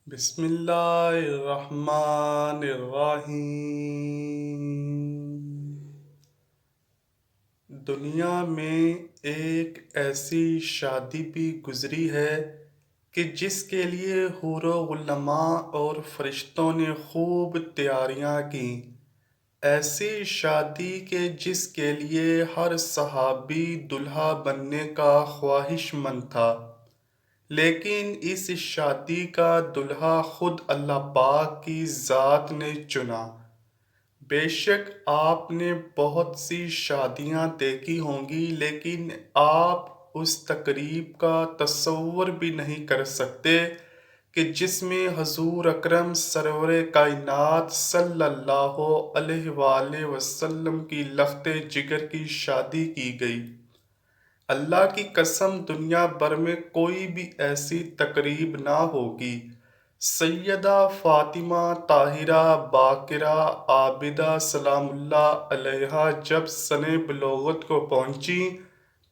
بسم اللہ الرحمن الرحیم۔ دنیا میں ایک ایسی شادی بھی گزری ہے کہ جس کے لیے حور و علماء اور فرشتوں نے خوب تیاریاں کیں۔ ایسی شادی کہ جس کے لیے ہر صحابی دلہا بننے کا خواہش مند تھا، لیکن اس شادی کا دلہا خود اللہ پاک کی ذات نے چنا۔ بے شک آپ نے بہت سی شادیاں دیکھی ہوں گی، لیکن آپ اس تقریب کا تصور بھی نہیں کر سکتے کہ جس میں حضور اکرم سرور کائنات صلی اللہ علیہ وآلہ وسلم کی لخت جگر کی شادی کی گئی۔ اللہ کی قسم دنیا بھر میں کوئی بھی ایسی تقریب نہ ہوگی۔ سیدہ فاطمہ طاہرہ باقرہ عابدہ سلام اللہ علیہا جب سن بلوغت کو پہنچی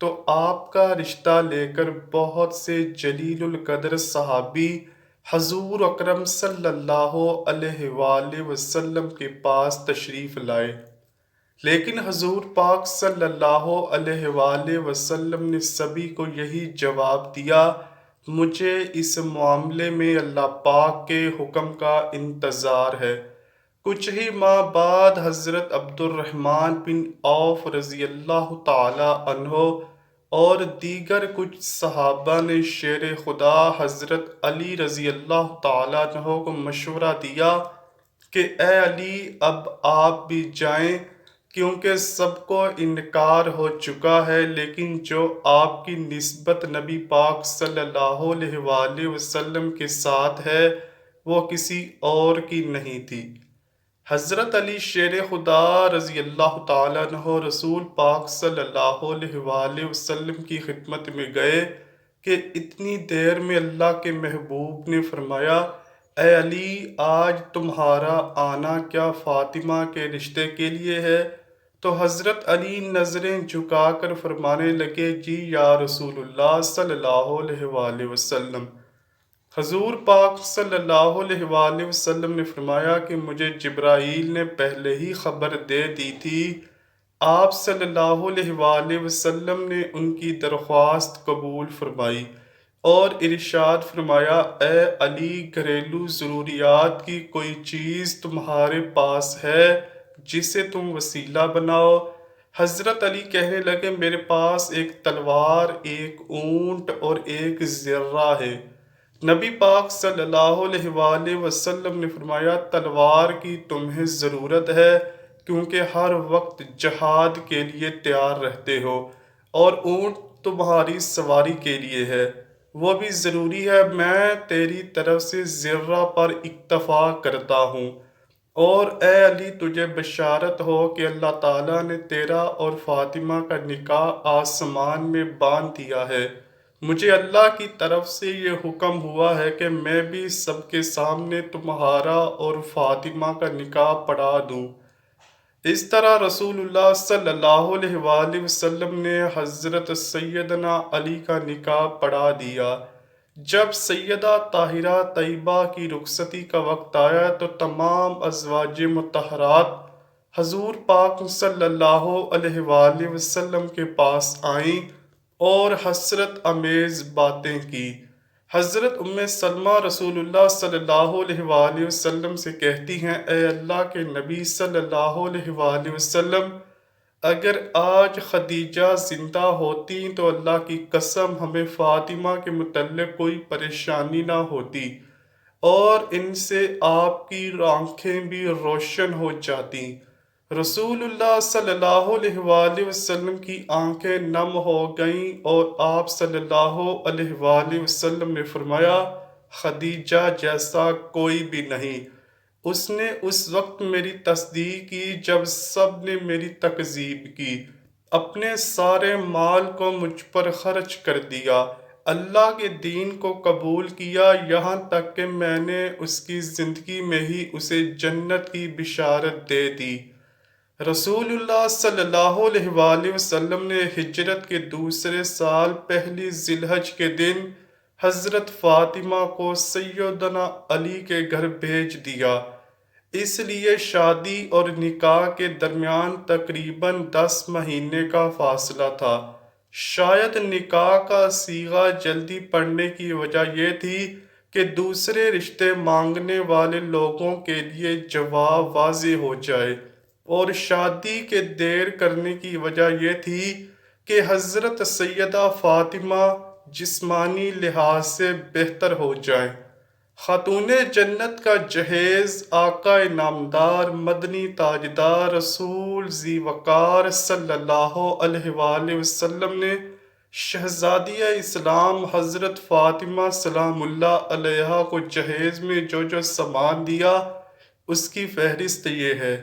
تو آپ کا رشتہ لے کر بہت سے جلیل القدر صحابی حضور اکرم صلی اللہ علیہ وآلہ وسلم کے پاس تشریف لائے، لیکن حضور پاک صلی اللہ علیہ وآلہ وسلم نے سبھی کو یہی جواب دیا، مجھے اس معاملے میں اللہ پاک کے حکم کا انتظار ہے۔ کچھ ہی ماہ بعد حضرت عبد الرحمن بن عوف رضی اللہ تعالی عنہ اور دیگر کچھ صحابہ نے شیر خدا حضرت علی رضی اللہ تعالی عنہ کو مشورہ دیا کہ اے علی، اب آپ بھی جائیں، کیونکہ سب کو انکار ہو چکا ہے، لیکن جو آپ کی نسبت نبی پاک صلی اللہ علیہ وآلہ وسلم کے ساتھ ہے وہ کسی اور کی نہیں تھی۔ حضرت علی شیر خدا رضی اللہ تعالیٰ عنہ رسول پاک صلی اللہ علیہ وآلہ وسلم کی خدمت میں گئے کہ اتنی دیر میں اللہ کے محبوب نے فرمایا، اے علی، آج تمہارا آنا کیا فاطمہ کے رشتے کے لیے ہے؟ تو حضرت علی نظریں جھکا کر فرمانے لگے، جی یا رسول اللہ صلی اللہ علیہ وآلہ وسلم۔ حضور پاک صلی اللہ علیہ وآلہ وسلم نے فرمایا کہ مجھے جبرائیل نے پہلے ہی خبر دے دی تھی۔ آپ صلی اللہ علیہ وآلہ وسلم نے ان کی درخواست قبول فرمائی اور ارشاد فرمایا، اے علی، گھریلو ضروریات کی کوئی چیز تمہارے پاس ہے جسے تم وسیلہ بناؤ؟ حضرت علی کہنے لگے، میرے پاس ایک تلوار، ایک اونٹ اور ایک زرہ ہے۔ نبی پاک صلی اللہ علیہ وآلہ وسلم نے فرمایا، تلوار کی تمہیں ضرورت ہے کیونکہ ہر وقت جہاد کے لیے تیار رہتے ہو، اور اونٹ تمہاری سواری کے لیے ہے، وہ بھی ضروری ہے۔ میں تیری طرف سے زرہ پر اکتفا کرتا ہوں، اور اے علی، تجھے بشارت ہو کہ اللہ تعالیٰ نے تیرا اور فاطمہ کا نکاح آسمان میں باندھ دیا ہے۔ مجھے اللہ کی طرف سے یہ حکم ہوا ہے کہ میں بھی سب کے سامنے تمہارا اور فاطمہ کا نکاح پڑھا دوں۔ اس طرح رسول اللہ صلی اللہ علیہ وآلہ وسلم نے حضرت سیدنا علی کا نکاح پڑھا دیا۔ جب سیدہ طاہرہ طیبہ کی رخصتی کا وقت آیا تو تمام ازواج مطہرات حضور پاک صلی اللہ علیہ وآلہ وسلم کے پاس آئیں اور حسرت امیز باتیں کی۔ حضرت ام سلمہ رسول اللہ صلی اللہ علیہ وآلہ وسلم سے کہتی ہیں، اے اللہ کے نبی صلی اللہ علیہ وآلہ وسلم، اگر آج خدیجہ زندہ ہوتی تو اللہ کی قسم ہمیں فاطمہ کے متعلق کوئی پریشانی نہ ہوتی، اور ان سے آپ کی آنکھیں بھی روشن ہو جاتی۔ رسول اللہ صلی اللہ علیہ وآلہ وسلم کی آنکھیں نم ہو گئیں اور آپ صلی اللہ علیہ وآلہ وسلم نے فرمایا، خدیجہ جیسا کوئی بھی نہیں۔ اس نے اس وقت میری تصدیق کی جب سب نے میری تکذیب کی، اپنے سارے مال کو مجھ پر خرچ کر دیا، اللہ کے دین کو قبول کیا، یہاں تک کہ میں نے اس کی زندگی میں ہی اسے جنت کی بشارت دے دی۔ رسول اللہ صلی اللہ علیہ وآلہ وسلم نے ہجرت کے دوسرے سال پہلی ذی الحج کے دن حضرت فاطمہ کو سیدنا علی کے گھر بھیج دیا۔ اس لیے شادی اور نکاح کے درمیان تقریباً 10 مہینے کا فاصلہ تھا۔ شاید نکاح کا صیغہ جلدی پڑنے کی وجہ یہ تھی کہ دوسرے رشتے مانگنے والے لوگوں کے لیے جواب واضح ہو جائے، اور شادی کے دیر کرنے کی وجہ یہ تھی کہ حضرت سیدہ فاطمہ جسمانی لحاظ سے بہتر ہو جائیں۔ خاتون جنت کا جہیز آقا نامدار مدنی تاجدار رسول ذی وقار صلی اللہ علیہ وآلہ وسلم نے شہزادیہ اسلام حضرت فاطمہ سلام اللہ علیہا کو جہیز میں جو سامان دیا، اس کی فہرست یہ ہے: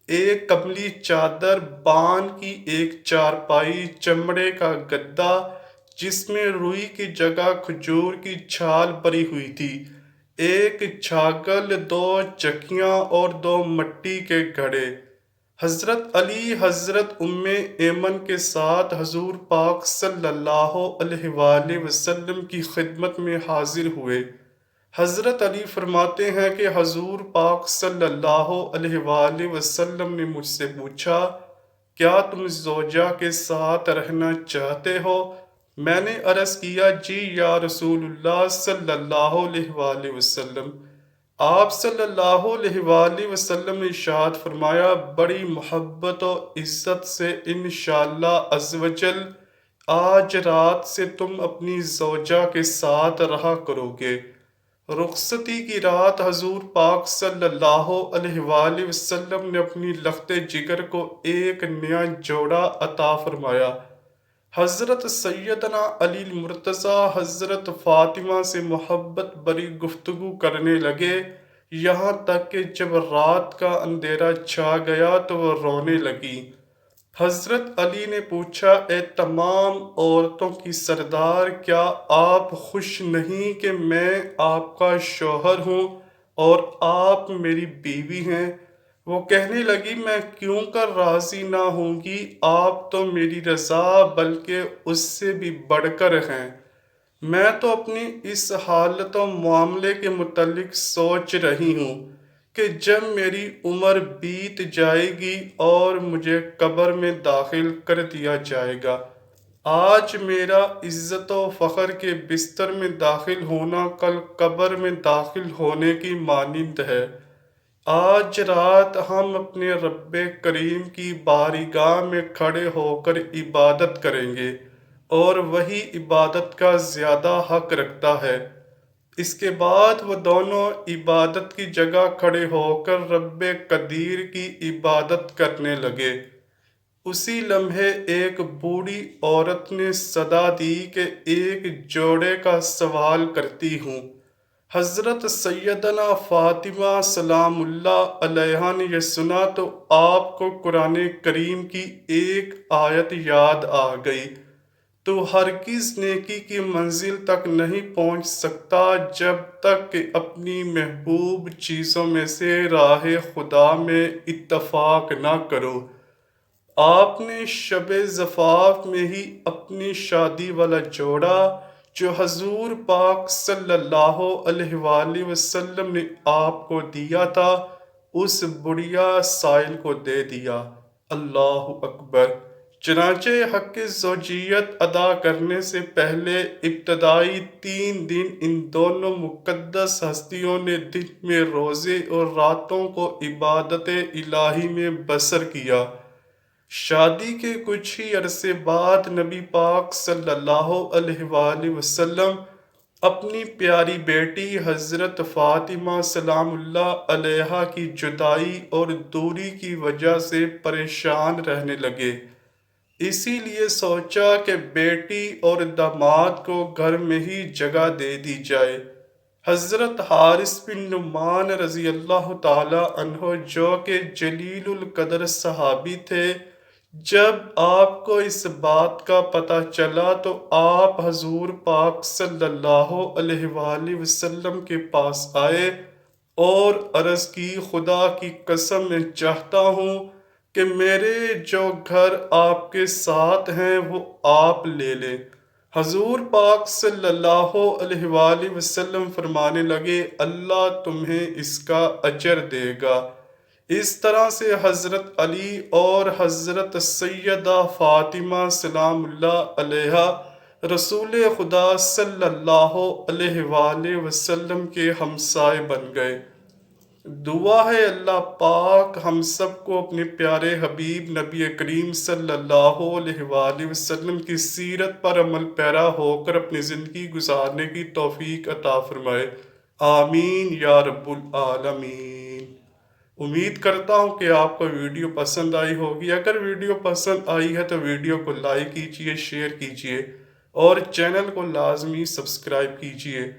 ایک کملی چادر، بان کی ایک چارپائی، چمڑے کا گدا جس میں روئی کی جگہ کھجور کی چھال بری ہوئی تھی، ایک چھاگل، 2 چکیاں اور 2 مٹی کے گھڑے۔ حضرت علی حضرت ام ایمن کے ساتھ حضور پاک صلی اللہ علیہ وآلہ وسلم کی خدمت میں حاضر ہوئے۔ حضرت علی فرماتے ہیں کہ حضور پاک صلی اللہ علیہ وآلہ وسلم نے مجھ سے پوچھا، کیا تم زوجہ کے ساتھ رہنا چاہتے ہو؟ میں نے عرض کیا، جی یا رسول اللہ صلی اللہ علیہ وآلہ وسلم۔ آپ صلی اللہ علیہ وآلہ وسلم نے ارشاد فرمایا، بڑی محبت و عزت سے انشاءاللہ عز و جل آج رات سے تم اپنی زوجہ کے ساتھ رہا کرو گے۔ رخصتی کی رات حضور پاک صلی اللہ علیہ وآلہ وسلم نے اپنی لخت جگر کو ایک نیا جوڑا عطا فرمایا۔ حضرت سیدنا علی المرتضیٰ حضرت فاطمہ سے محبت بری گفتگو کرنے لگے، یہاں تک کہ جب رات کا اندھیرا چھا گیا تو وہ رونے لگی۔ حضرت علی نے پوچھا، اے تمام عورتوں کی سردار، کیا آپ خوش نہیں کہ میں آپ کا شوہر ہوں اور آپ میری بیوی ہیں؟ وہ کہنے لگی، میں کیوں کر راضی نہ ہوں گی، آپ تو میری رضا بلکہ اس سے بھی بڑھ کر ہیں۔ میں تو اپنی اس حالت و معاملے کے متعلق سوچ رہی ہوں کہ جب میری عمر بیت جائے گی اور مجھے قبر میں داخل کر دیا جائے گا، آج میرا عزت و فخر کے بستر میں داخل ہونا کل قبر میں داخل ہونے کی مانند ہے۔ آج رات ہم اپنے رب کریم کی بارگاہ میں کھڑے ہو کر عبادت کریں گے، اور وہی عبادت کا زیادہ حق رکھتا ہے۔ اس کے بعد وہ دونوں عبادت کی جگہ کھڑے ہو کر رب قدیر کی عبادت کرنے لگے۔ اسی لمحے ایک بوڑھی عورت نے صدا دی کہ ایک جوڑے کا سوال کرتی ہوں۔ حضرت سیدنا فاطمہ سلام اللہ علیہا نے یہ سنا تو آپ کو قرآن کریم کی ایک آیت یاد آ گئی، تو ہرگز نیکی کی منزل تک نہیں پہنچ سکتا جب تک کہ اپنی محبوب چیزوں میں سے راہ خدا میں اتفاق نہ کرو۔ آپ نے شب زفاف میں ہی اپنی شادی والا جوڑا جو حضور پاک صلی اللہ علیہ وآلہ وسلم نے آپ کو دیا تھا، اس بڑھیا سائل کو دے دیا۔ اللہ اکبر۔ چنانچہ حق زوجیت ادا کرنے سے پہلے ابتدائی 3 دن ان دونوں مقدس ہستیوں نے دن میں روزے اور راتوں کو عبادت الہی میں بسر کیا۔ شادی کے کچھ ہی عرصے بعد نبی پاک صلی اللہ علیہ وآلہ وسلم اپنی پیاری بیٹی حضرت فاطمہ سلام اللہ علیہا کی جدائی اور دوری کی وجہ سے پریشان رہنے لگے۔ اسی لیے سوچا کہ بیٹی اور داماد کو گھر میں ہی جگہ دے دی جائے۔ حضرت حارث بن نعمان رضی اللہ تعالی عنہ جو کہ جلیل القدر صحابی تھے، جب آپ کو اس بات کا پتہ چلا تو آپ حضور پاک صلی اللہ علیہ وآلہ وسلم کے پاس آئے اور عرض کی، خدا کی قسم میں چاہتا ہوں کہ میرے جو گھر آپ کے ساتھ ہیں وہ آپ لے لیں۔ حضور پاک صلی اللہ علیہ وآلہ وسلم فرمانے لگے اللہ تمہیں اس کا اجر دے گا۔ اس طرح سے حضرت علی اور حضرت سیدہ فاطمہ سلام اللہ علیہا رسول خدا صلی اللہ علیہ وآلہ وسلم کے ہمسائے بن گئے۔ دعا ہے اللہ پاک ہم سب کو اپنے پیارے حبیب نبی کریم صلی اللہ علیہ وآلہ وسلم کی سیرت پر عمل پیرا ہو کر اپنی زندگی گزارنے کی توفیق عطا فرمائے، آمین یا رب العالمین۔ امید کرتا ہوں کہ آپ کو ویڈیو پسند آئی ہوگی۔ اگر ویڈیو پسند آئی ہے تو ویڈیو کو لائک کیجئے، شیئر کیجئے اور چینل کو لازمی سبسکرائب کیجئے۔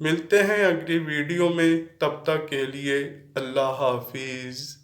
ملتے ہیں اگلی ویڈیو میں، تب تک کے لیے اللہ حافظ۔